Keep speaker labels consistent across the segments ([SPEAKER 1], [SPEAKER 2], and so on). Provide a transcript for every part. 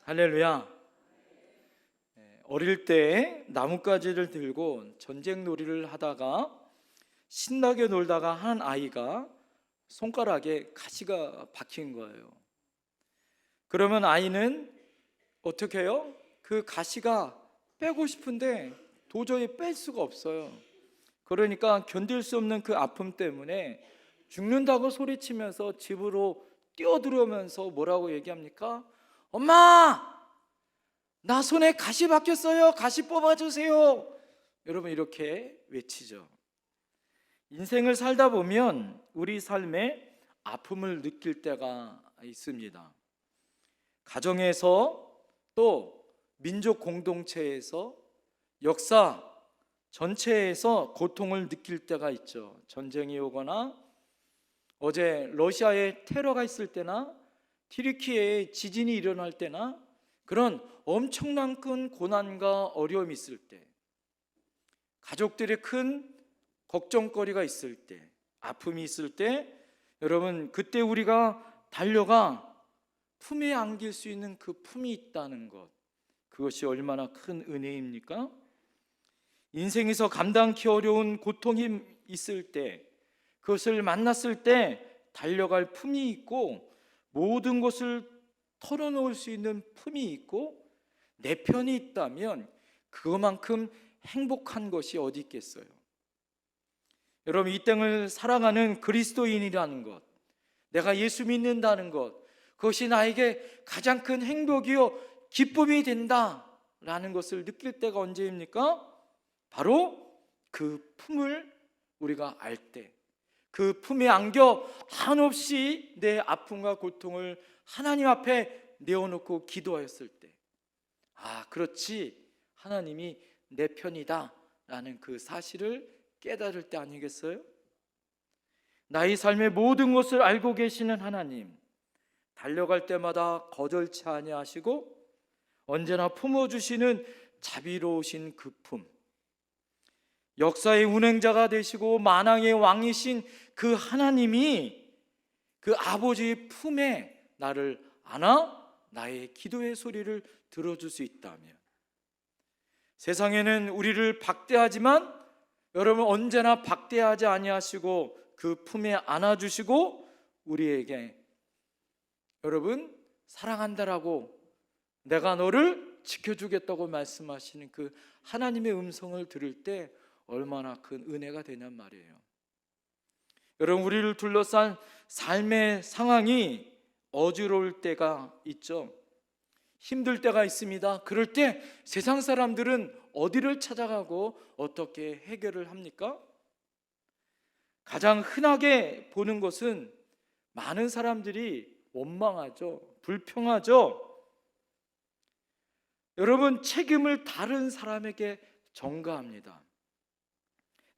[SPEAKER 1] 할렐루야. 어릴 때 나뭇가지를 들고 전쟁 놀이를 하다가 신나게 놀다가 한 아이가 손가락에 가시가 박힌 거예요. 그러면 아이는 어떻게 해요? 그 가시가 빼고 싶은데 도저히 뺄 수가 없어요. 그러니까 견딜 수 없는 그 아픔 때문에 죽는다고 소리치면서 집으로 뛰어들어오면서 뭐라고 얘기합니까? 엄마! 나 손에 가시 박혔어요. 가시 뽑아주세요. 여러분 이렇게 외치죠. 인생을 살다 보면 우리 삶에 아픔을 느낄 때가 있습니다. 가정에서 또 민족 공동체에서 역사 전체에서 고통을 느낄 때가 있죠. 전쟁이 오거나 어제 러시아에 테러가 있을 때나 튀르키예에 지진이 일어날 때나 그런 엄청난 큰 고난과 어려움이 있을 때, 가족들의 큰 걱정거리가 있을 때, 아픔이 있을 때, 여러분 그때 우리가 달려가 품에 안길 수 있는 그 품이 있다는 것, 그것이 얼마나 큰 은혜입니까? 인생에서 감당하기 어려운 고통이 있을 때, 그것을 만났을 때 달려갈 품이 있고 모든 것을 털어놓을 수 있는 품이 있고 내 편이 있다면 그것만큼 행복한 것이 어디 있겠어요? 여러분 이 땅을 살아가는 그리스도인이라는 것, 내가 예수 믿는다는 것, 그것이 나에게 가장 큰 행복이요 기쁨이 된다라는 것을 느낄 때가 언제입니까? 바로 그 품을 우리가 알 때, 그 품에 안겨 한없이 내 아픔과 고통을 하나님 앞에 내어놓고 기도하였을 때, 아 그렇지, 하나님이 내 편이다 라는 그 사실을 깨달을 때 아니겠어요? 나의 삶의 모든 것을 알고 계시는 하나님, 달려갈 때마다 거절치 아니하시고 언제나 품어주시는 자비로우신 그 품, 역사의 운행자가 되시고 만왕의 왕이신 그 하나님이 그 아버지의 품에 나를 안아 나의 기도의 소리를 들어줄 수 있다면, 세상에는 우리를 박대하지만 여러분 언제나 박대하지 아니하시고 그 품에 안아주시고 우리에게 여러분 사랑한다라고 내가 너를 지켜주겠다고 말씀하시는 그 하나님의 음성을 들을 때 얼마나 큰 은혜가 되냔 말이에요. 여러분 우리를 둘러싼 삶의 상황이 어지러울 때가 있죠. 힘들 때가 있습니다. 그럴 때 세상 사람들은 어디를 찾아가고 어떻게 해결을 합니까? 가장 흔하게 보는 것은 많은 사람들이 원망하죠. 불평하죠. 여러분 책임을 다른 사람에게 전가합니다.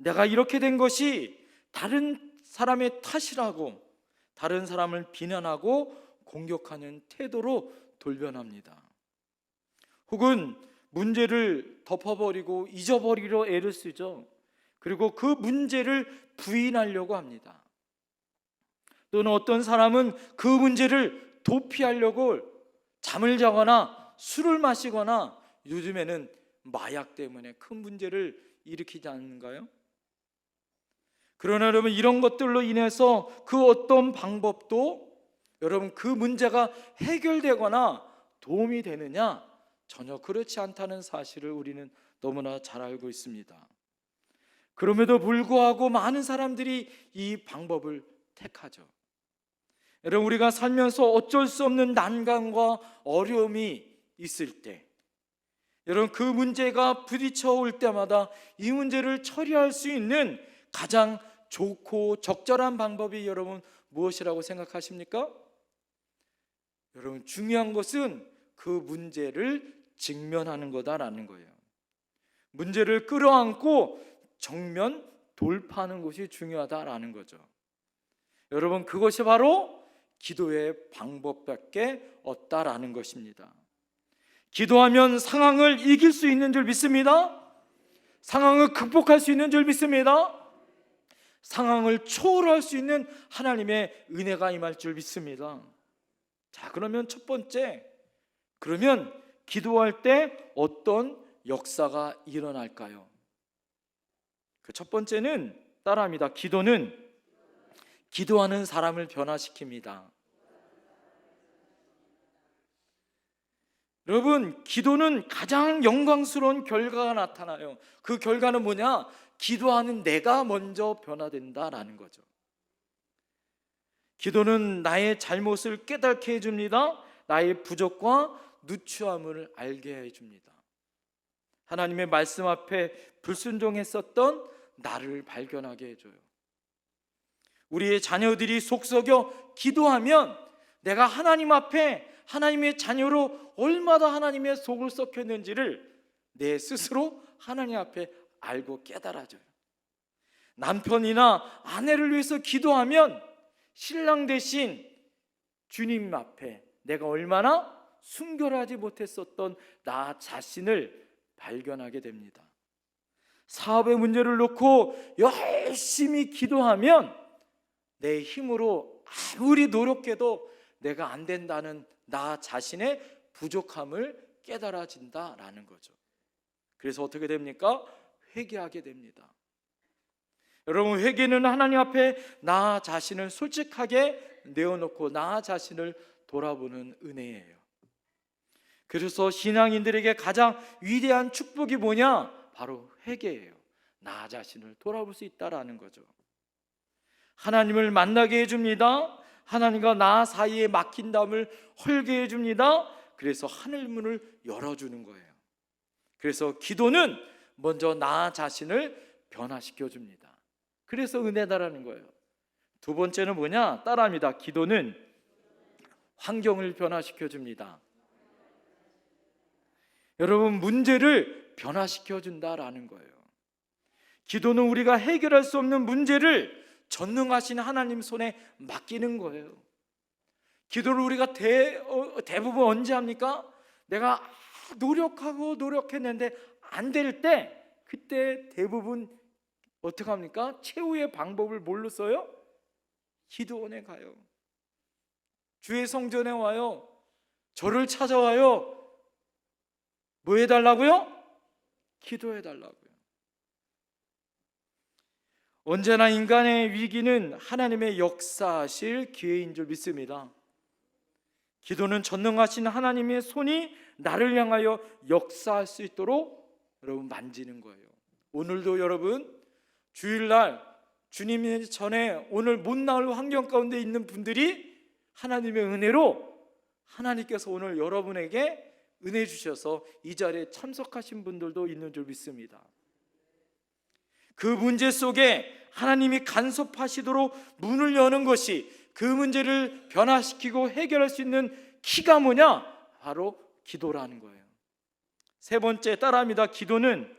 [SPEAKER 1] 내가 이렇게 된 것이 다른 사람의 탓이라고 다른 사람을 비난하고 공격하는 태도로 돌변합니다. 혹은 문제를 덮어버리고 잊어버리려 애를 쓰죠. 그리고 그 문제를 부인하려고 합니다. 또는 어떤 사람은 그 문제를 도피하려고 잠을 자거나 술을 마시거나 요즘에는 마약 때문에 큰 문제를 일으키지 않는가요? 그러나 여러분 이런 것들로 인해서 그 어떤 방법도 여러분 그 문제가 해결되거나 도움이 되느냐? 전혀 그렇지 않다는 사실을 우리는 너무나 잘 알고 있습니다. 그럼에도 불구하고 많은 사람들이 이 방법을 택하죠. 여러분 우리가 살면서 어쩔 수 없는 난관과 어려움이 있을 때, 여러분 그 문제가 부딪혀 올 때마다 이 문제를 처리할 수 있는 가장 좋고 적절한 방법이 여러분 무엇이라고 생각하십니까? 여러분 중요한 것은 그 문제를 직면하는 거다라는 거예요. 문제를 끌어안고 정면 돌파하는 것이 중요하다라는 거죠. 여러분 그것이 바로 기도의 방법밖에 없다라는 것입니다. 기도하면 상황을 이길 수 있는 줄 믿습니다. 상황을 극복할 수 있는 줄 믿습니다. 상황을 초월할 수 있는 하나님의 은혜가 임할 줄 믿습니다. 자, 그러면 첫 번째, 그러면 기도할 때 어떤 역사가 일어날까요? 그 첫 번째는 따라합니다. 기도는 기도하는 사람을 변화시킵니다. 여러분, 기도는 가장 영광스러운 결과가 나타나요. 그 결과는 뭐냐? 기도하는 내가 먼저 변화된다라는 거죠. 기도는 나의 잘못을 깨닫게 해줍니다. 나의 부족과 누추함을 알게 해줍니다. 하나님의 말씀 앞에 불순종했었던 나를 발견하게 해줘요. 우리의 자녀들이 속썩여 기도하면 내가 하나님 앞에 하나님의 자녀로 얼마나 하나님의 속을 썩혔는지를 내 스스로 하나님 앞에 알고 깨달아져요. 남편이나 아내를 위해서 기도하면 신랑 대신 주님 앞에 내가 얼마나 순결하지 못했었던 나 자신을 발견하게 됩니다. 사업의 문제를 놓고 열심히 기도하면 내 힘으로 아무리 노력해도 내가 안 된다는 나 자신의 부족함을 깨달아진다라는 거죠. 그래서 어떻게 됩니까? 회개하게 됩니다. 여러분, 회개는 하나님 앞에 나 자신을 솔직하게 내어놓고 나 자신을 돌아보는 은혜예요. 그래서 신앙인들에게 가장 위대한 축복이 뭐냐? 바로 회개예요. 나 자신을 돌아볼 수 있다라는 거죠. 하나님을 만나게 해줍니다. 하나님과 나 사이에 막힌 담을 헐게 해줍니다. 그래서 하늘문을 열어주는 거예요. 그래서 기도는 먼저 나 자신을 변화시켜 줍니다. 그래서 은혜다라는 거예요. 두 번째는 뭐냐? 따라합니다. 기도는 환경을 변화시켜 줍니다. 여러분, 문제를 변화시켜 준다라는 거예요. 기도는 우리가 해결할 수 없는 문제를 전능하신 하나님 손에 맡기는 거예요. 기도를 우리가 대부분 언제 합니까? 내가 노력하고 노력했는데 안 될 때, 그때 대부분 어떻게 합니까? 최후의 방법을 뭘로 써요? 기도원에 가요. 주의 성전에 와요. 저를 찾아와요. 뭐 해달라고요? 기도해달라고요. 언제나 인간의 위기는 하나님의 역사하실 기회인 줄 믿습니다. 기도는 전능하신 하나님의 손이 나를 향하여 역사할 수 있도록 여러분 만지는 거예요. 오늘도 여러분 주일날 주님 전에 오늘 못 나올 환경 가운데 있는 분들이 하나님의 은혜로 하나님께서 오늘 여러분에게 은혜 주셔서 이 자리에 참석하신 분들도 있는 줄 믿습니다. 그 문제 속에 하나님이 간섭하시도록 문을 여는 것이 그 문제를 변화시키고 해결할 수 있는 키가 뭐냐? 바로 기도라는 거예요. 세 번째 따라합니다. 기도는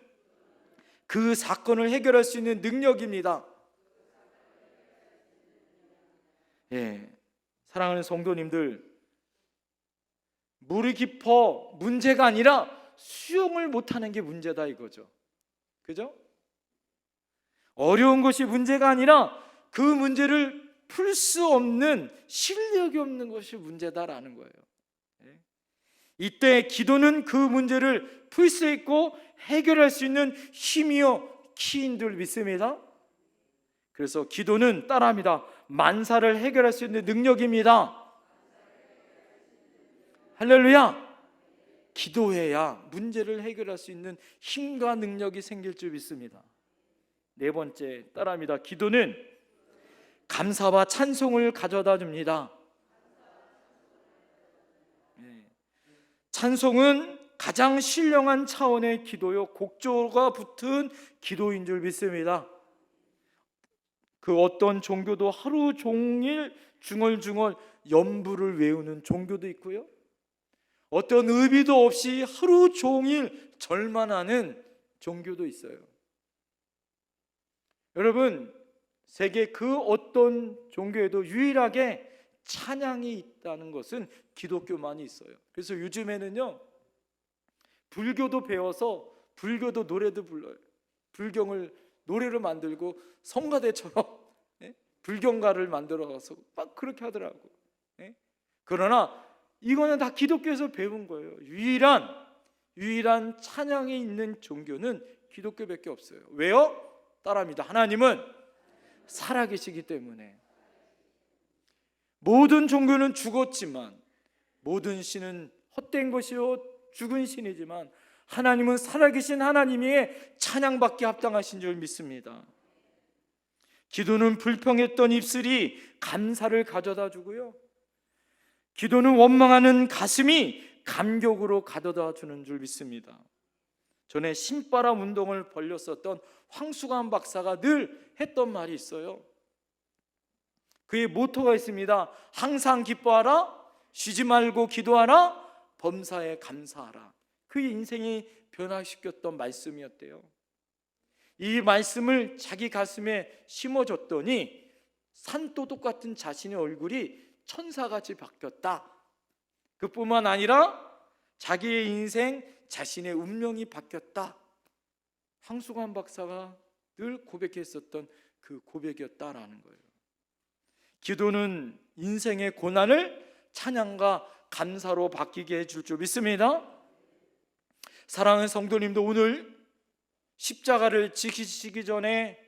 [SPEAKER 1] 그 사건을 해결할 수 있는 능력입니다. 사랑하는 성도님들, 물이 깊어 문제가 아니라 수영을 못하는 게 문제다 이거죠. 그죠? 어려운 것이 문제가 아니라 그 문제를 풀 수 없는 실력이 없는 것이 문제다라는 거예요. 이때 기도는 그 문제를 풀 수 있고 해결할 수 있는 힘이요 키인 줄 믿습니다. 그래서 기도는 따라합니다. 만사를 해결할 수 있는 능력입니다. 할렐루야! 기도해야 문제를 해결할 수 있는 힘과 능력이 생길 줄 믿습니다. 네 번째 따라합니다. 기도는 감사와 찬송을 가져다 줍니다. 찬송은 가장 신령한 차원의 기도요, 곡조가 붙은 기도인 줄 믿습니다. 그 어떤 종교도 하루 종일 중얼중얼 연부를 외우는 종교도 있고요, 어떤 의미도 없이 하루 종일 절만하는 종교도 있어요. 여러분, 세계 그 어떤 종교에도 유일하게 찬양이 있다는 것은 기독교만이 있어요. 그래서 요즘에는요, 불교도 배워서 불교도 노래도 불러요. 불경을 노래로 만들고 성가대처럼 불경가를 만들어서 막 그렇게 하더라고. 그러나 이거는 다 기독교에서 배운 거예요. 유일한 찬양이 있는 종교는 기독교밖에 없어요. 왜요? 따라합니다. 하나님은 살아계시기 때문에. 모든 종교는 죽었지만, 모든 신은 헛된 것이요 죽은 신이지만, 하나님은 살아계신 하나님의 찬양받기 합당하신 줄 믿습니다. 기도는 불평했던 입술이 감사를 가져다 주고요, 기도는 원망하는 가슴이 감격으로 가져다 주는 줄 믿습니다. 전에 신바람 운동을 벌였었던 황수관 박사가 늘 했던 말이 있어요. 그의 모토가 있습니다. 항상 기뻐하라, 쉬지 말고 기도하라, 범사에 감사하라. 그의 인생이 변화시켰던 말씀이었대요. 이 말씀을 자기 가슴에 심어줬더니 산도둑 같은 자신의 얼굴이 천사같이 바뀌었다. 그뿐만 아니라 자기의 인생, 자신의 운명이 바뀌었다. 황수관 박사가 늘 고백했었던 그 고백이었다라는 거예요. 기도는 인생의 고난을 찬양과 감사로 바뀌게 해줄 줄 믿습니다. 사랑하는 성도님도 오늘 십자가를 지키시기 전에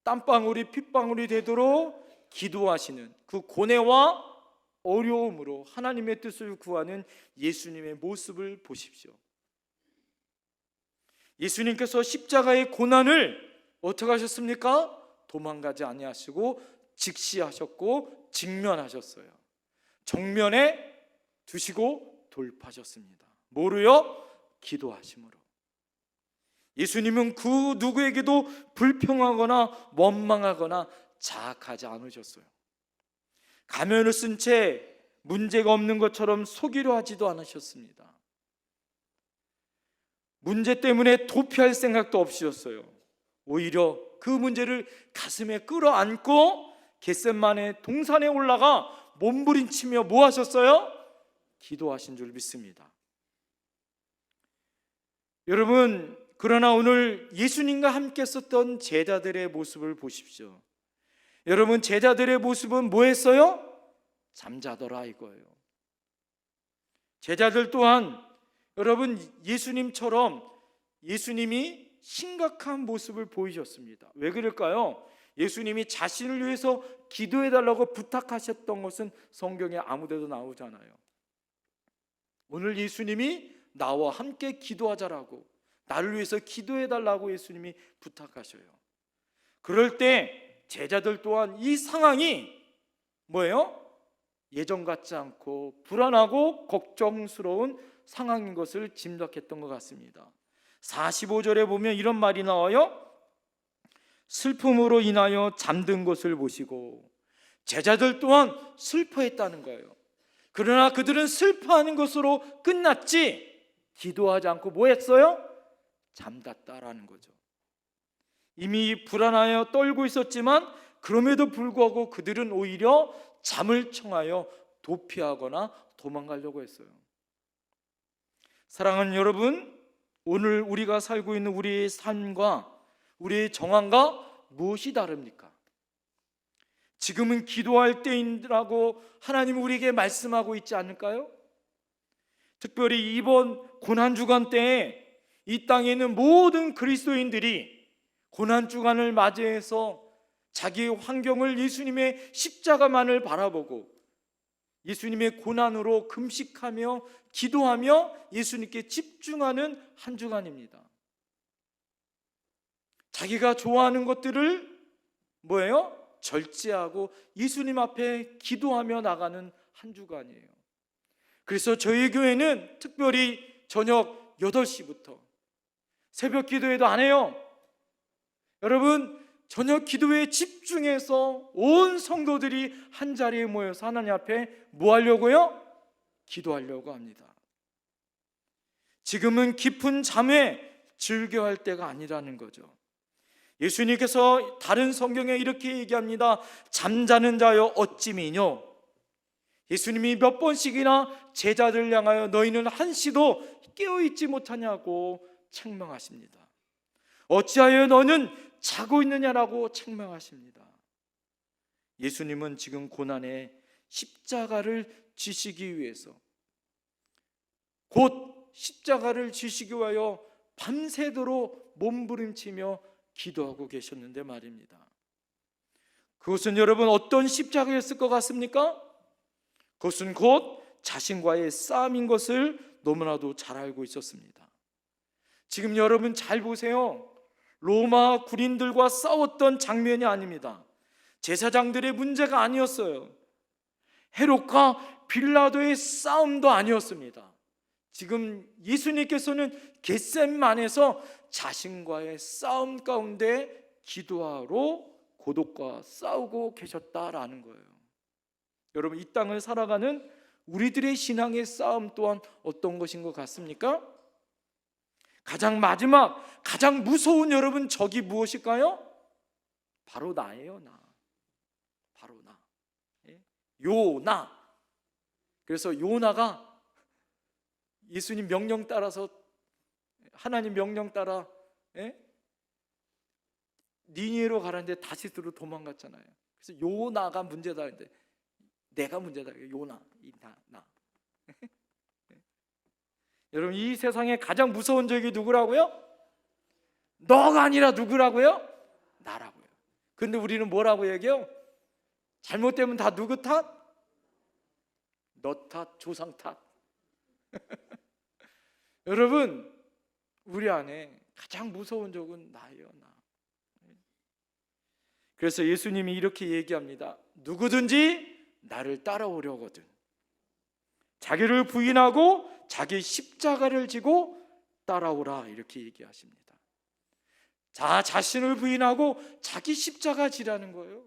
[SPEAKER 1] 땀방울이 핏방울이 되도록 기도하시는 그 고뇌와 어려움으로 하나님의 뜻을 구하는 예수님의 모습을 보십시오. 예수님께서 십자가의 고난을 어떻게 하셨습니까? 도망가지 아니하시고 직시하셨고 직면하셨어요. 정면에 두시고 돌파하셨습니다. 뭐로요? 기도하심으로. 예수님은 그 누구에게도 불평하거나 원망하거나 자학하지 않으셨어요. 가면을 쓴 채 문제가 없는 것처럼 속이려 하지도 않으셨습니다. 문제 때문에 도피할 생각도 없으셨어요. 오히려 그 문제를 가슴에 끌어안고 겟세마네 동산에 올라가 몸부림치며 뭐 하셨어요? 기도하신 줄 믿습니다. 여러분, 그러나 오늘 예수님과 함께 썼던 제자들의 모습을 보십시오. 여러분, 제자들의 모습은 뭐 했어요? 잠자더라 이거예요. 제자들 또한 여러분 예수님처럼 예수님이 심각한 모습을 보이셨습니다. 왜 그럴까요? 예수님이 자신을 위해서 기도해달라고 부탁하셨던 것은 성경에 아무데도 나오잖아요. 오늘 예수님이 나와 함께 기도하자라고, 나를 위해서 기도해달라고 예수님이 부탁하셔요. 그럴 때 제자들 또한 이 상황이 뭐예요? 예전 같지 않고 불안하고 걱정스러운 상황인 것을 짐작했던 것 같습니다. 45절에 보면 이런 말이 나와요. 슬픔으로 인하여 잠든 것을 보시고. 제자들 또한 슬퍼했다는 거예요. 그러나 그들은 슬퍼하는 것으로 끝났지 기도하지 않고 뭐 했어요? 잠잤다라는 거죠. 이미 불안하여 떨고 있었지만 그럼에도 불구하고 그들은 오히려 잠을 청하여 도피하거나 도망가려고 했어요. 사랑하는 여러분, 오늘 우리가 살고 있는 우리의 삶과 우리의 정황과 무엇이 다릅니까? 지금은 기도할 때인라고 하나님은 우리에게 말씀하고 있지 않을까요? 특별히 이번 고난주간 때에 이 땅에 있는 모든 그리스도인들이 고난주간을 맞이해서 자기의 환경을 예수님의 십자가만을 바라보고 예수님의 고난으로 금식하며 기도하며 예수님께 집중하는 한 주간입니다. 자기가 좋아하는 것들을 뭐예요? 절제하고 예수님 앞에 기도하며 나가는 한 주간이에요. 그래서 저희 교회는 특별히 저녁 8시부터 새벽 기도회도 안 해요. 여러분, 저녁 기도회에 집중해서 온 성도들이 한 자리에 모여서 하나님 앞에 뭐 하려고요? 기도하려고 합니다. 지금은 깊은 잠에 즐겨할 때가 아니라는 거죠. 예수님께서 다른 성경에 이렇게 얘기합니다. 잠자는 자여 어찌 미뇨. 예수님이 몇 번씩이나 제자들을 향하여 너희는 한시도 깨어있지 못하냐고 책망하십니다. 어찌하여 너는 자고 있느냐라고 책망하십니다. 예수님은 지금 고난에 십자가를 지시기 위해서 곧 십자가를 지시기 위하여 밤새도록 몸부림치며 기도하고 계셨는데 말입니다. 그것은 여러분 어떤 십자가였을 것 같습니까? 그것은 곧 자신과의 싸움인 것을 너무나도 잘 알고 있었습니다. 지금 여러분 잘 보세요. 로마 군인들과 싸웠던 장면이 아닙니다. 제사장들의 문제가 아니었어요. 헤롯과 빌라도의 싸움도 아니었습니다. 지금 예수님께서는 겟세마네에서 자신과의 싸움 가운데 기도하러 고독과 싸우고 계셨다라는 거예요. 여러분, 이 땅을 살아가는 우리들의 신앙의 싸움 또한 어떤 것인 것 같습니까? 가장 마지막, 가장 무서운 여러분 적이 무엇일까요? 바로 나예요. 나. 바로 나. 요나. 그래서 요나가 예수님 명령 따라서, 하나님 명령 따라 니니웨로 가라는데 다시스로 도망갔잖아요. 그래서 요나가 문제다 했는데 내가 문제다. 요나, 나. 여러분, 이 세상에 가장 무서운 적이 누구라고요? 너가 아니라 누구라고요? 나라고요. 근데 우리는 뭐라고 얘기해요? 잘못되면 다 누구 탓? 너 탓, 조상 탓. 여러분, 우리 안에 가장 무서운 적은 나예요, 나. 그래서 예수님이 이렇게 얘기합니다. 누구든지 나를 따라오려거든 자기를 부인하고 자기 십자가를 지고 따라오라, 이렇게 얘기하십니다. 자신을 부인하고 자기 십자가 지라는 거예요.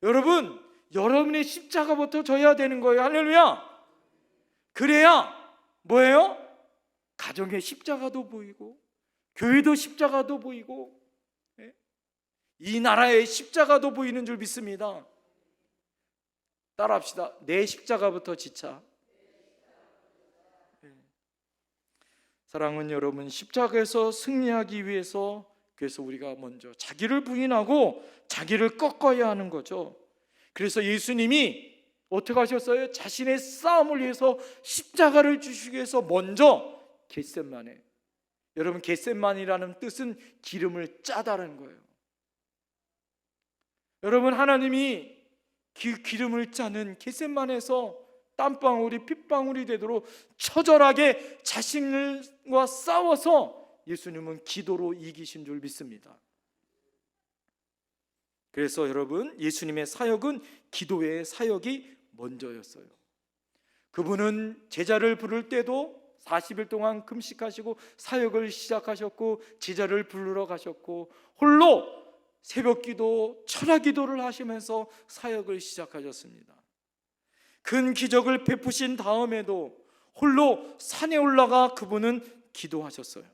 [SPEAKER 1] 여러분, 여러분의 십자가부터 져야 되는 거예요. 할렐루야. 그래야 뭐예요? 가정의 십자가도 보이고 교회도 십자가도 보이고 이 나라의 십자가도 보이는 줄 믿습니다. 따라합시다. 내 십자가부터 지자. 사랑하는 여러분, 십자가에서 승리하기 위해서 그래서 우리가 먼저 자기를 부인하고 자기를 꺾어야 하는 거죠. 그래서 예수님이 어떻게 하셨어요? 자신의 싸움을 위해서 십자가를 주시기 위해서 먼저 겟세마네. 여러분, 겟세마네라는 뜻은 기름을 짜다라는 거예요. 여러분, 하나님이 기름을 짜는 겟세마네에서 땀방울이 핏방울이 되도록 처절하게 자신과 싸워서 예수님은 기도로 이기신 줄 믿습니다. 그래서 여러분, 예수님의 사역은 기도의 사역이 먼저였어요. 그분은 제자를 부를 때도 40일 동안 금식하시고 사역을 시작하셨고, 제자를 부르러 가셨고, 홀로 새벽기도, 철야기도를 하시면서 사역을 시작하셨습니다. 큰 기적을 베푸신 다음에도 홀로 산에 올라가 그분은 기도하셨어요.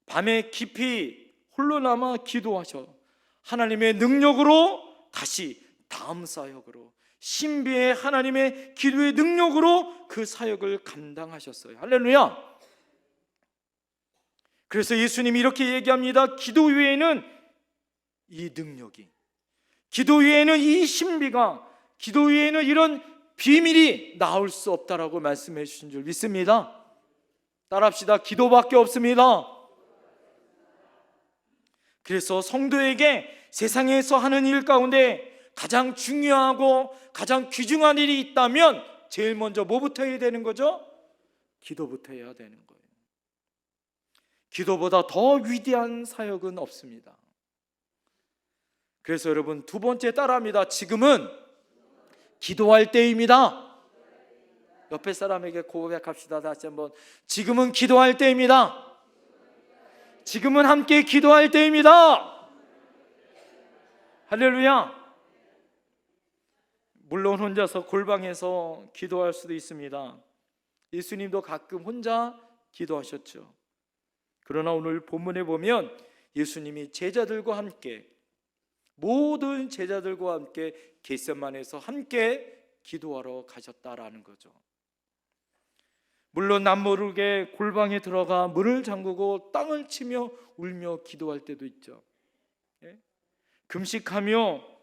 [SPEAKER 1] 밤에 깊이 홀로 남아 기도하셔 하나님의 능력으로 다시 다음 사역으로, 신비의 하나님의 기도의 능력으로 그 사역을 감당하셨어요. 할렐루야. 그래서 예수님이 이렇게 얘기합니다. 기도 외에는 이 능력이, 기도 외에는 이 신비가, 기도 외에는 이런 비밀이 나올 수 없다라고 말씀해 주신 줄 믿습니다. 따라합시다. 기도밖에 없습니다. 그래서 성도에게 세상에서 하는 일 가운데 가장 중요하고 가장 귀중한 일이 있다면 제일 먼저 뭐부터 해야 되는 거죠? 기도부터 해야 되는 거예요. 기도보다 더 위대한 사역은 없습니다. 그래서 여러분, 두 번째 따라합니다. 지금은 기도할 때입니다. 옆에 사람에게 고백합시다. 다시 한번. 지금은 기도할 때입니다. 지금은 함께 기도할 때입니다. 할렐루야. 물론 혼자서 골방에서 기도할 수도 있습니다. 예수님도 가끔 혼자 기도하셨죠. 그러나 오늘 본문에 보면 예수님이 제자들과 함께, 모든 제자들과 함께 겟세마네에서 함께 기도하러 가셨다라는 거죠. 물론 남모르게 골방에 들어가 문을 잠그고 땅을 치며 울며 기도할 때도 있죠. 금식하며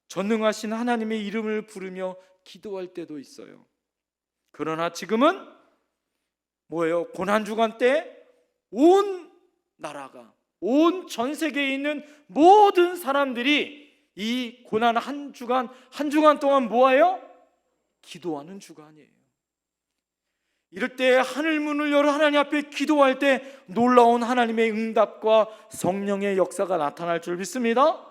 [SPEAKER 1] 전능하신 하나님의 이름을 부르며 기도할 때도 있어요. 그러나 지금은 뭐예요? 고난주간 때 온 나라가, 온 전 세계에 있는 모든 사람들이 이 고난 한 주간 동안 뭐예요? 기도하는 주간이에요. 이럴 때 하늘 문을 열어 하나님 앞에 기도할 때 놀라운 하나님의 응답과 성령의 역사가 나타날 줄 믿습니다.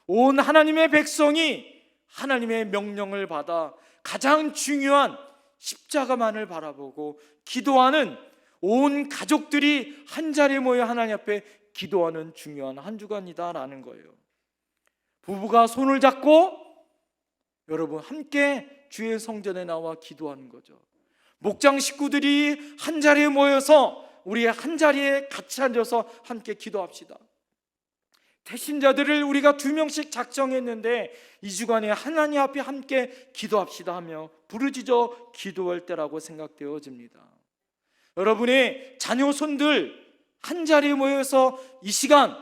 [SPEAKER 1] 온 하나님의 백성이 하나님의 명령을 받아 가장 중요한 십자가만을 바라보고 기도하는, 온 가족들이 한 자리에 모여 하나님 앞에 기도하는 중요한 한 주간이다라는 거예요. 부부가 손을 잡고 여러분 함께 주의 성전에 나와 기도하는 거죠. 목장 식구들이 한 자리에 모여서 우리 한 자리에 같이 앉아서 함께 기도합시다. 태신자들을 우리가 2명씩 작정했는데 이 주간에 하나님 앞에 함께 기도합시다 하며 부르짖어 기도할 때라고 생각되어집니다. 여러분의 자녀 손들 한 자리에 모여서 이 시간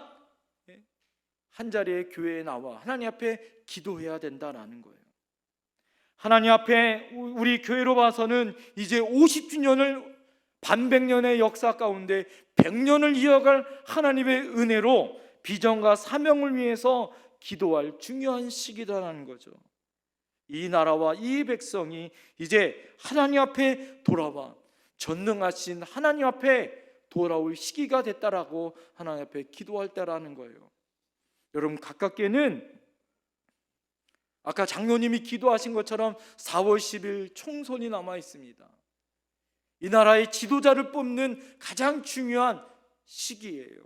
[SPEAKER 1] 한 자리에 교회에 나와 하나님 앞에 기도해야 된다라는 거예요. 하나님 앞에 우리 교회로 봐서는 이제 50주년을 반백년의 역사 가운데 100년을 이어갈 하나님의 은혜로 비전과 사명을 위해서 기도할 중요한 시기다라는 거죠. 이 나라와 이 백성이 이제 하나님 앞에 돌아와 전능하신 하나님 앞에 돌아올 시기가 됐다라고 하나님 앞에 기도할 때라는 거예요. 여러분, 가깝게는 아까 장로님이 기도하신 것처럼 4월 10일 총선이 남아 있습니다. 이 나라의 지도자를 뽑는 가장 중요한 시기예요.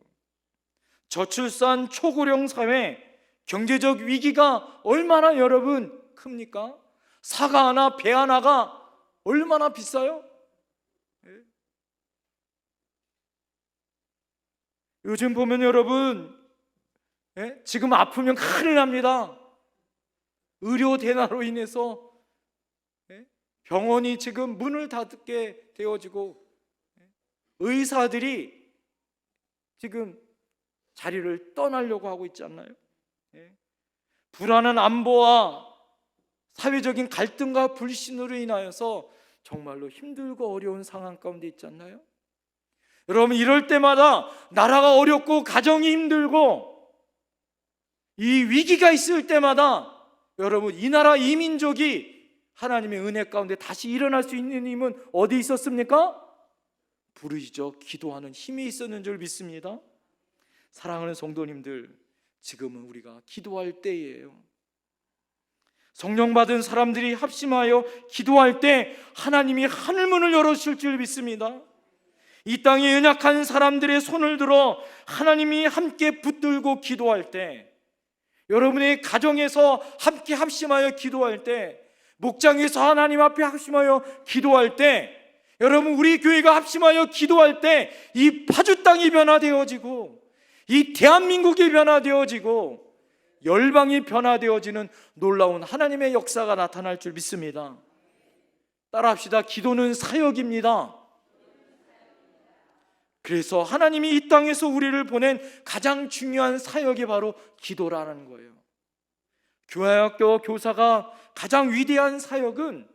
[SPEAKER 1] 저출산 초고령 사회, 경제적 위기가 얼마나 여러분 큽니까? 사과 하나, 배 하나가 얼마나 비싸요? 요즘 보면 여러분 지금 아프면 큰일 납니다. 의료 대난으로 인해서 병원이 지금 문을 닫게 되어지고 의사들이 지금 자리를 떠나려고 하고 있지 않나요? 불안한 안보와 사회적인 갈등과 불신으로 인하여서 정말로 힘들고 어려운 상황 가운데 있지 않나요? 여러분, 이럴 때마다 나라가 어렵고 가정이 힘들고 이 위기가 있을 때마다 여러분, 이 나라 이 민족이 하나님의 은혜 가운데 다시 일어날 수 있는 힘은 어디 있었습니까? 부르짖어 기도하는 힘이 있었는 줄 믿습니다. 사랑하는 성도님들, 지금은 우리가 기도할 때예요. 성령 받은 사람들이 합심하여 기도할 때 하나님이 하늘문을 열어주실 줄 믿습니다. 이 땅에 연약한 사람들의 손을 들어 하나님이 함께 붙들고 기도할 때, 여러분의 가정에서 함께 합심하여 기도할 때, 목장에서 하나님 앞에 합심하여 기도할 때, 여러분 우리 교회가 합심하여 기도할 때 이 파주 땅이 변화되어지고 이 대한민국이 변화되어지고 열방이 변화되어지는 놀라운 하나님의 역사가 나타날 줄 믿습니다. 따라합시다. 기도는 사역입니다. 그래서 하나님이 이 땅에서 우리를 보낸 가장 중요한 사역이 바로 기도라는 거예요. 교회학교 교사가 가장 위대한 사역은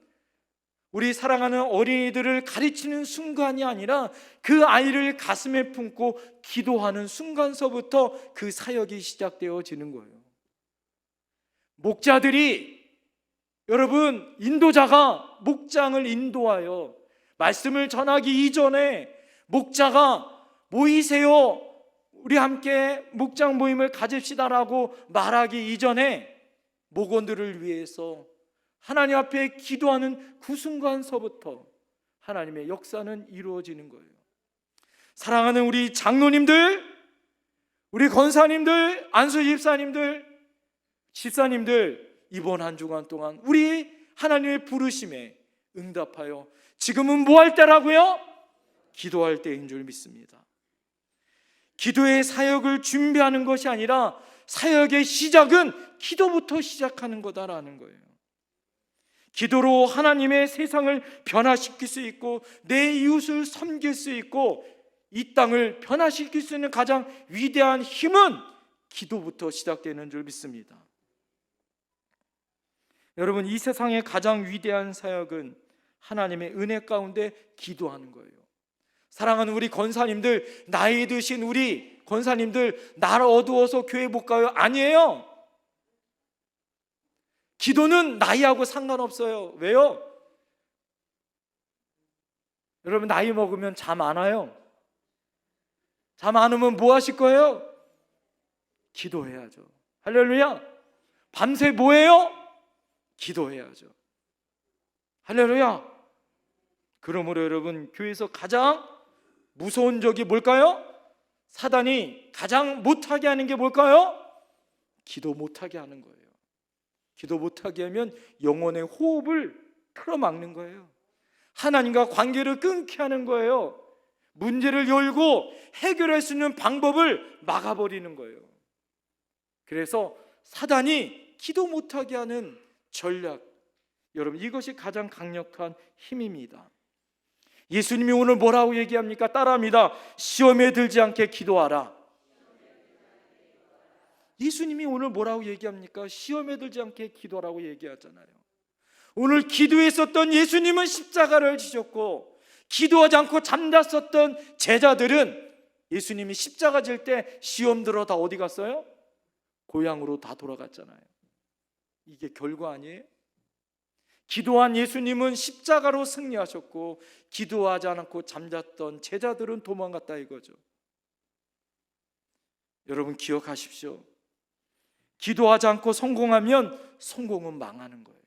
[SPEAKER 1] 우리 사랑하는 어린이들을 가르치는 순간이 아니라 그 아이를 가슴에 품고 기도하는 순간서부터 그 사역이 시작되어지는 거예요. 목자들이, 여러분, 인도자가 목장을 인도하여 말씀을 전하기 이전에 목자가 모이세요, 우리 함께 목장 모임을 가집시다라고 말하기 이전에 목원들을 위해서 하나님 앞에 기도하는 그 순간서부터 하나님의 역사는 이루어지는 거예요. 사랑하는 우리 장로님들, 우리 권사님들, 안수 집사님들, 이번 한 주간 동안 우리 하나님의 부르심에 응답하여 지금은 뭐 할 때라고요? 기도할 때인 줄 믿습니다. 기도의 사역을 준비하는 것이 아니라 사역의 시작은 기도부터 시작하는 거다라는 거예요. 기도로 하나님의 세상을 변화시킬 수 있고 내 이웃을 섬길 수 있고 이 땅을 변화시킬 수 있는 가장 위대한 힘은 기도부터 시작되는 줄 믿습니다. 여러분, 이 세상의 가장 위대한 사역은 하나님의 은혜 가운데 기도하는 거예요. 사랑하는 우리 권사님들, 나이 드신 우리 권사님들, 날 어두워서 교회 못 가요? 아니에요. 기도는 나이하고 상관없어요. 왜요? 여러분, 나이 먹으면 잠 안 와요. 잠 안 오면 뭐 하실 거예요? 기도해야죠. 할렐루야. 밤새 뭐 해요? 기도해야죠. 할렐루야. 그러므로 여러분, 교회에서 가장 무서운 적이 뭘까요? 사단이 가장 못하게 하는 게 뭘까요? 기도 못하게 하는 거예요. 기도 못하게 하면 영혼의 호흡을 틀어막는 거예요. 하나님과 관계를 끊게 하는 거예요. 문제를 열고 해결할 수 있는 방법을 막아버리는 거예요. 그래서 사단이 기도 못하게 하는 전략, 여러분, 이것이 가장 강력한 힘입니다. 예수님이 오늘 뭐라고 얘기합니까? 따라합니다. 시험에 들지 않게 기도하라. 예수님이 오늘 뭐라고 얘기합니까? 시험에 들지 않게 기도하라고 얘기하잖아요. 오늘 기도에 있었던 예수님은 십자가를 지셨고, 기도하지 않고 잠잤었던 제자들은 예수님이 십자가 질 때 시험 들어 다 어디 갔어요? 고향으로 다 돌아갔잖아요. 이게 결과 아니에요? 기도한 예수님은 십자가로 승리하셨고, 기도하지 않고 잠잤던 제자들은 도망갔다 이거죠. 여러분, 기억하십시오. 기도하지 않고 성공하면 성공은 망하는 거예요.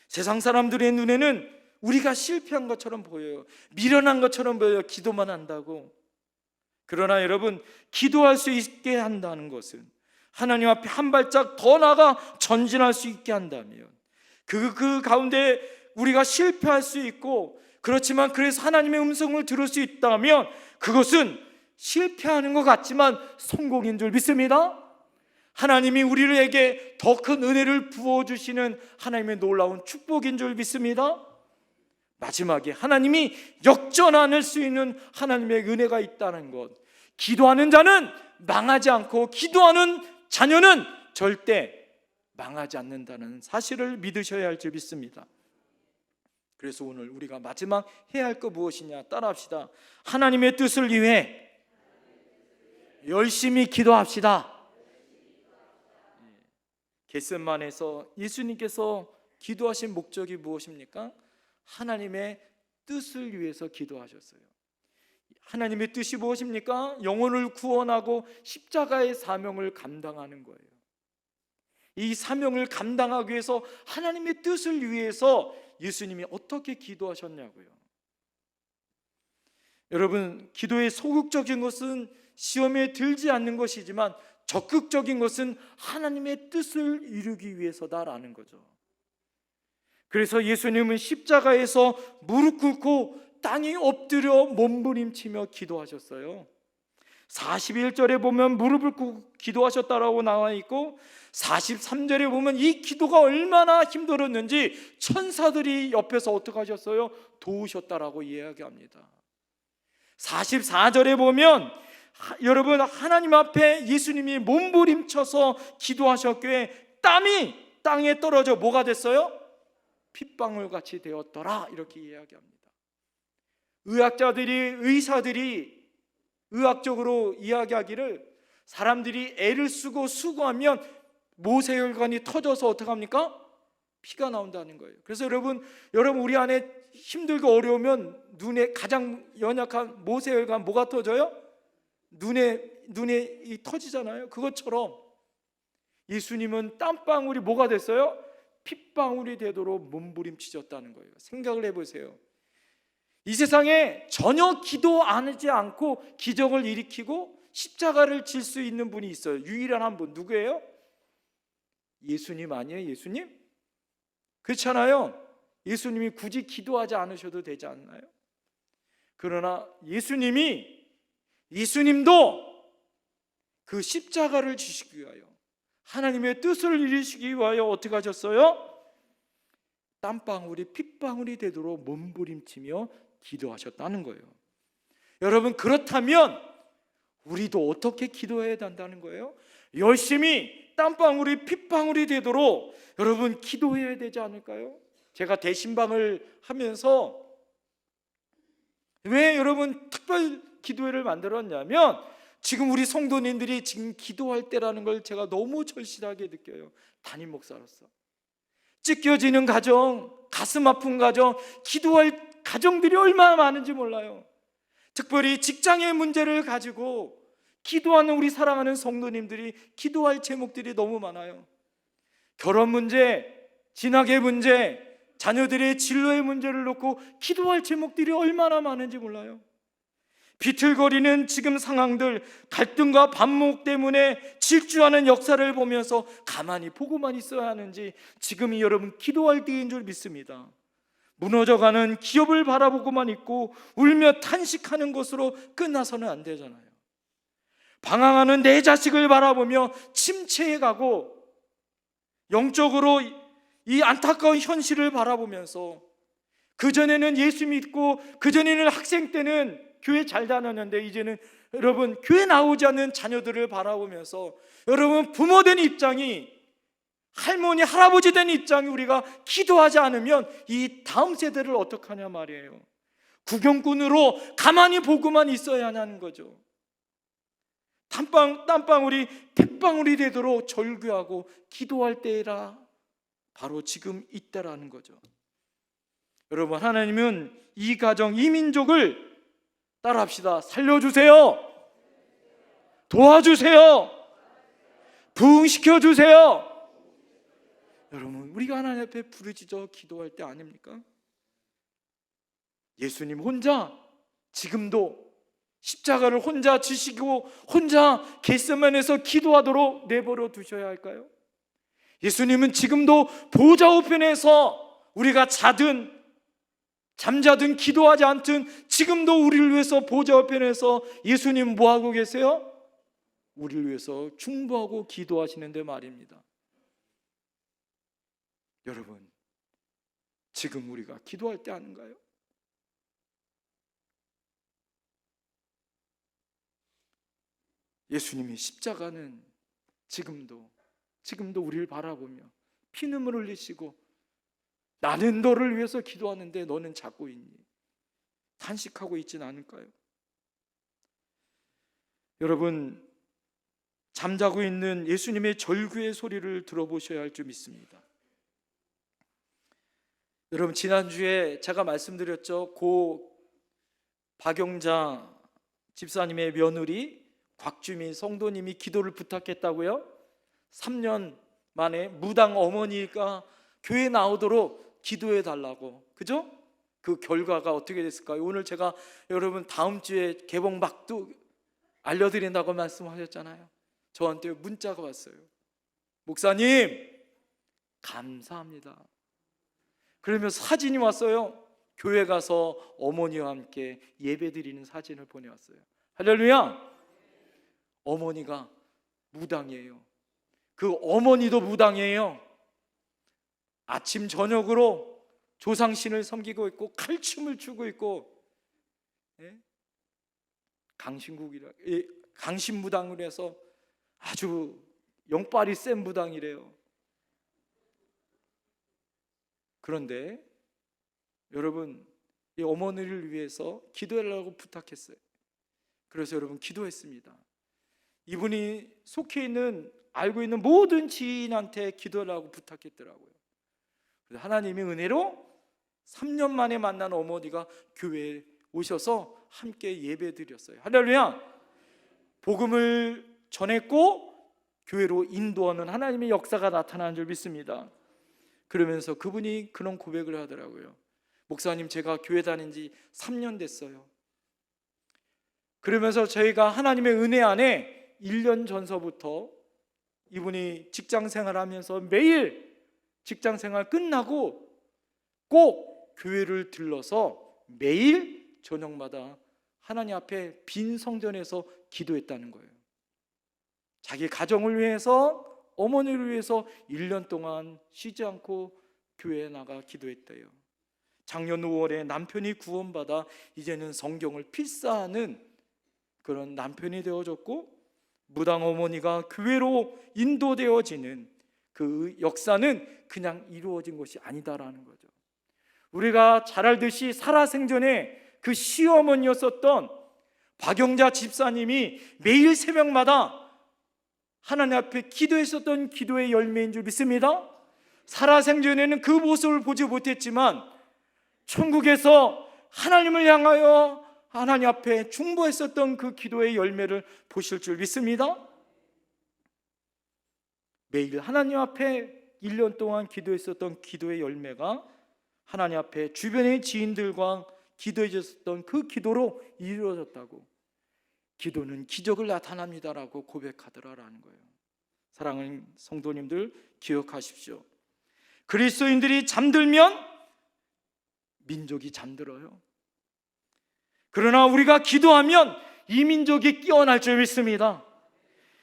[SPEAKER 1] 세상 사람들의 눈에는 우리가 실패한 것처럼 보여요. 미련한 것처럼 보여요. 기도만 한다고. 그러나 여러분, 기도할 수 있게 한다는 것은 하나님 앞에 한 발짝 더 나아가 전진할 수 있게 한다면, 그 가운데 우리가 실패할 수 있고, 그렇지만 그래서 하나님의 음성을 들을 수 있다면 그것은 실패하는 것 같지만 성공인 줄 믿습니다. 하나님이 우리에게 더 큰 은혜를 부어주시는 하나님의 놀라운 축복인 줄 믿습니다. 마지막에 하나님이 역전할 수 있는 하나님의 은혜가 있다는 것, 기도하는 자는 망하지 않고 기도하는 자녀는 절대 망하지 않는다는 사실을 믿으셔야 할 줄 믿습니다. 그래서 오늘 우리가 마지막 해야 할 거 무엇이냐? 따라합시다. 하나님의 뜻을 위해 열심히 기도합시다. 겟세마네에서 예수님께서 기도하신 목적이 무엇입니까? 하나님의 뜻을 위해서 기도하셨어요. 하나님의 뜻이 무엇입니까? 영혼을 구원하고 십자가의 사명을 감당하는 거예요. 이 사명을 감당하기 위해서 하나님의 뜻을 위해서 예수님이 어떻게 기도하셨냐고요. 여러분, 기도의 소극적인 것은 시험에 들지 않는 것이지만 적극적인 것은 하나님의 뜻을 이루기 위해서다라는 거죠. 그래서 예수님은 십자가에서 무릎 꿇고 땅에 엎드려 몸부림치며 기도하셨어요. 41절에 보면 무릎을 꿇고 기도하셨다라고 나와 있고, 43절에 보면 이 기도가 얼마나 힘들었는지 천사들이 옆에서 어떻게 하셨어요? 도우셨다라고 이야기합니다. 44절에 보면 여러분, 하나님 앞에 예수님이 몸부림쳐서 기도하셨기에 땀이 땅에 떨어져 뭐가 됐어요? 핏방울 같이 되었더라, 이렇게 이야기합니다. 의학자들이, 의사들이 의학적으로 이야기하기를, 사람들이 애를 쓰고 수고하면 모세혈관이 터져서 어떻게 합니까? 피가 나온다는 거예요. 그래서 여러분 우리 안에 힘들고 어려우면 눈에 가장 연약한 모세혈관 뭐가 터져요? 눈에 이 터지잖아요. 그것처럼 예수님은 땀방울이 뭐가 됐어요? 핏방울이 되도록 몸부림치셨다는 거예요. 생각을 해보세요. 이 세상에 전혀 기도 안 하지 않고 기적을 일으키고 십자가를 질 수 있는 분이 있어요. 유일한 한 분, 누구예요? 예수님 아니에요? 예수님? 그렇잖아요. 예수님이 굳이 기도하지 않으셔도 되지 않나요? 그러나 예수님도 그 십자가를 지시기 위하여, 하나님의 뜻을 이루시기 위하여 어떻게 하셨어요? 땀방울이 핏방울이 되도록 몸부림치며 기도하셨다는 거예요. 여러분, 그렇다면 우리도 어떻게 기도해야 한다는 거예요? 열심히 땀방울이 핏방울이 되도록 여러분 기도해야 되지 않을까요? 제가 대신방을 하면서 왜 여러분 특별 기도회를 만들었냐면 지금 우리 성도님들이 지금 기도할 때라는 걸 제가 너무 절실하게 느껴요. 담임 목사로서 찢겨지는 가정, 가슴 아픈 가정, 기도할 가정들이 얼마나 많은지 몰라요. 특별히 직장의 문제를 가지고 기도하는 우리 사랑하는 성도님들이 기도할 제목들이 너무 많아요. 결혼 문제, 진학의 문제, 자녀들의 진로의 문제를 놓고 기도할 제목들이 얼마나 많은지 몰라요. 비틀거리는 지금 상황들, 갈등과 반목 때문에 질주하는 역사를 보면서 가만히 보고만 있어야 하는지 지금이 여러분 기도할 때인 줄 믿습니다. 무너져가는 기업을 바라보고만 있고 울며 탄식하는 것으로 끝나서는 안 되잖아요. 방황하는 내 자식을 바라보며 침체해가고 영적으로 이 안타까운 현실을 바라보면서 그전에는 예수 믿고 그전에는 학생 때는 교회 잘 다녔는데 이제는 여러분 교회 나오지 않는 자녀들을 바라보면서 여러분 부모 된 입장이 할머니 할아버지 된 입장이 우리가 기도하지 않으면 이 다음 세대를 어떻게 하냐 말이에요. 구경꾼으로 가만히 보고만 있어야 하는 거죠. 땀방울이 鉄방울이 되도록 절규하고 기도할 때라 바로 지금 이때라는 거죠. 여러분 하나님은 이 가정 이 민족을 따라합시다. 살려주세요. 도와주세요. 부흥시켜주세요. 여러분 우리가 하나님 앞에 부르짖어 기도할 때 아닙니까? 예수님 혼자 지금도 십자가를 혼자 지시고 혼자 겟세마네에서 기도하도록 내버려 두셔야 할까요? 예수님은 지금도 보좌 우편에서 우리가 자든 잠자든 기도하지 않든 지금도 우리를 위해서 보좌 우편에서 예수님 뭐하고 계세요? 우리를 위해서 중보하고 기도하시는데 말입니다. 여러분 지금 우리가 기도할 때 아닌가요? 예수님의 십자가는 지금도 우리를 바라보며 피눈물 흘리시고 나는 너를 위해서 기도하는데 너는 자고 있니? 탄식하고 있지는 않을까요? 여러분 잠자고 있는 예수님의 절규의 소리를 들어보셔야 할 줄 믿습니다. 여러분 지난주에 제가 말씀드렸죠. 고 박용자 집사님의 며느리 곽주미 성도님이 기도를 부탁했다고요? 3년 만에 무당 어머니가 교회 나오도록 기도해 달라고. 그죠? 그 결과가 어떻게 됐을까요? 오늘 제가 여러분 다음 주에 개봉박도 알려드린다고 말씀하셨잖아요. 저한테 문자가 왔어요. 목사님 감사합니다. 그러면서 사진이 왔어요. 교회 가서 어머니와 함께 예배드리는 사진을 보내왔어요. 할렐루야. 어머니가 무당이에요. 그 어머니도 무당이에요. 아침 저녁으로 조상신을 섬기고 있고 칼춤을 추고 있고 강신무당을 해서 아주 영빨이 센 무당이래요. 그런데 여러분 이 어머니를 위해서 기도해달라고 부탁했어요. 그래서 여러분 기도했습니다. 이분이 속해 있는 알고 있는 모든 지인한테 기도하라고 부탁했더라고요. 그래서 하나님의 은혜로 3년 만에 만난 어머니가 교회에 오셔서 함께 예배드렸어요. 할렐루야. 복음을 전했고 교회로 인도하는 하나님의 역사가 나타나는 줄 믿습니다. 그러면서 그분이 그런 고백을 하더라고요. 목사님 제가 교회 다닌 지 3년 됐어요. 그러면서 저희가 하나님의 은혜 안에 1년 전서부터 이분이 직장생활 하면서 매일 직장생활 끝나고 꼭 교회를 들러서 매일 저녁마다 하나님 앞에 빈 성전에서 기도했다는 거예요. 자기 가정을 위해서 어머니를 위해서 1년 동안 쉬지 않고 교회에 나가 기도했대요. 작년 5월에 남편이 구원받아 이제는 성경을 필사하는 그런 남편이 되어졌고 무당 어머니가 교회로 인도되어지는 그 역사는 그냥 이루어진 것이 아니다라는 거죠. 우리가 잘 알듯이 살아생전에 그 시어머니였었던 박영자 집사님이 매일 새벽마다 하나님 앞에 기도했었던 기도의 열매인 줄 믿습니다. 살아생전에는 그 모습을 보지 못했지만 천국에서 하나님을 향하여 하나님 앞에 중보했었던 그 기도의 열매를 보실 줄 믿습니다. 매일 하나님 앞에 1년 동안 기도했었던 기도의 열매가 하나님 앞에 주변의 지인들과 기도해 줬었던 그 기도로 이루어졌다고, 기도는 기적을 나타납니다라고 고백하더라라는 거예요. 사랑하는 성도님들, 기억하십시오. 그리스도인들이 잠들면 민족이 잠들어요. 그러나 우리가 기도하면 이 민족이 깨어날 줄 믿습니다.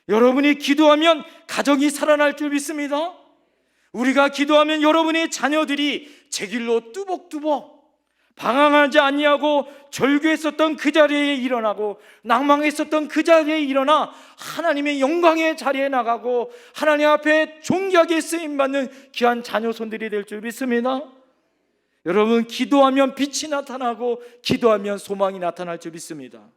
[SPEAKER 1] 여러분이 기도하면 가정이 살아날 줄 믿습니다. 우리가 기도하면 여러분의 자녀들이 제 길로 뚜벅뚜벅 방황하지 아니하고 절규했었던 그 자리에 일어나고 낭망했었던 그 자리에 일어나 하나님의 영광의 자리에 나가고 하나님 앞에 존귀하게 쓰임받는 귀한 자녀손들이 될 줄 믿습니다. 여러분, 기도하면 빛이 나타나고 기도하면 소망이 나타날 줄 믿습니다.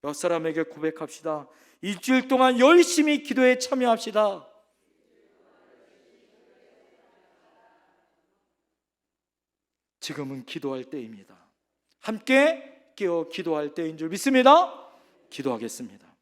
[SPEAKER 1] 몇 사람에게 고백합시다. 일주일 동안 열심히 기도에 참여합시다. 지금은 기도할 때입니다. 함께 깨어 기도할 때인 줄 믿습니다. 기도하겠습니다.